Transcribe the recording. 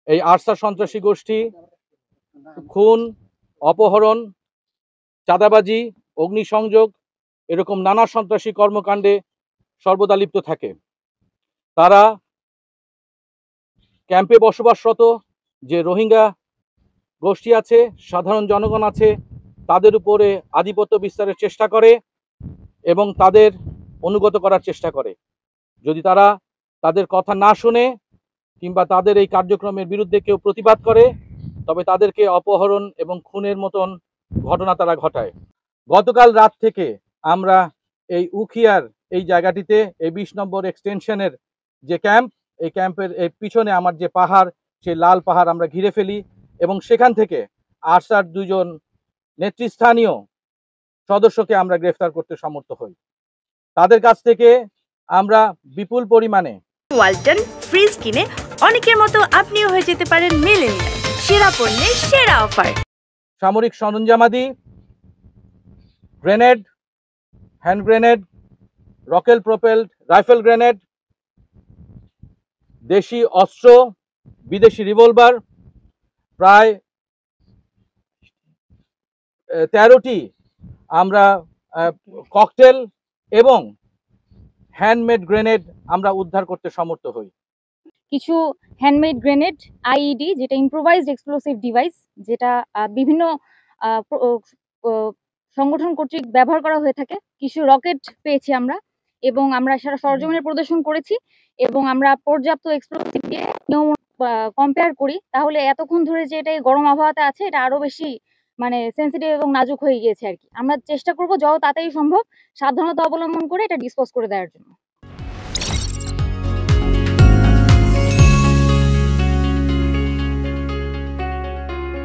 এই আরসা সন্ত্রাসী গোষ্ঠী খুন, অপহরণ, চাঁদাবাজি, অগ্নিসংযোগ এরকম নানা সন্ত্রাসী কর্মকাণ্ডে সর্বদা লিপ্ত থাকে। তারা ক্যাম্পে বসবাসরত যে রোহিঙ্গা গোষ্ঠী আছে, সাধারণ জনগণ আছে, তাদের উপরে আধিপত্য বিস্তারের চেষ্টা করে এবং তাদের অনুগত করার চেষ্টা করে। যদি তারা তাদের কথা না শুনে কিংবা তাদের এই কার্যক্রমের বিরুদ্ধে কেউ প্রতিবাদ করে, তবে তাদেরকে অপহরণ এবং খুনের মতন ঘটনা তারা ঘটায়। গতকাল রাত থেকে আমরা এই উখিয়ার এই জায়গাটিতে এই 20 নম্বর এক্সটেনশনের যে ক্যাম্প, এই ক্যাম্পের এই পিছনে আমার যে পাহাড়, সেই লাল পাহাড় আমরা ঘিরে ফেলি এবং সেখান থেকে আরসার 2 জন নেতৃস্থানীয় সদস্যকে আমরা গ্রেফতার করতে সমর্থ হই। তাদের কাছ থেকে আমরা বিপুল পরিমাণে ওয়ালটন ফ্রিজ কিনে অনেকের মতো আপনিও হয়ে যেতে পারেন মিলেনিয়াল। সেরা পণ্যের সেরা অফার। সামরিক সরঞ্জামাদি, grenade, hand grenade, rocket propelled rifle grenade, দেশি অস্ত্র, বিদেশি রিভলভার, প্রায় 13টি আমরা ককটেল এবং হ্যান্ডমেড গ্রেনেড আমরা উদ্ধার করতে সমর্থ হই। কিছু হ্যান্ডমেড গ্রেনেড, আইইডি যেটা ইম্প্রোভাইজড এক্সপ্লোসিভ ডিভাইস, যেটা বিভিন্ন সংগঠন কর্তৃক ব্যবহার করা হয়ে থাকে। কিছু রকেট পেয়েছি আমরা এবং আমরা সারা সরজমিনের প্রদর্শন করেছি এবং আমরা পর্যাপ্ত এক্সপ্লোসিভ দিয়ে নিয়ম কম্পেয়ার করি, তাহলে এতক্ষণ ধরে যে এটা গরম আবহাওয়াতে আছে এটা আরো বেশি মানে সেন্সিটিভ এবং নাজুক হয়ে গিয়েছে আর কি। আমরা চেষ্টা করব যত তাড়াতাড়ি সম্ভব সাবধানতা অবলম্বন করে এটা ডিসপোজ করে দেওয়ার জন্য।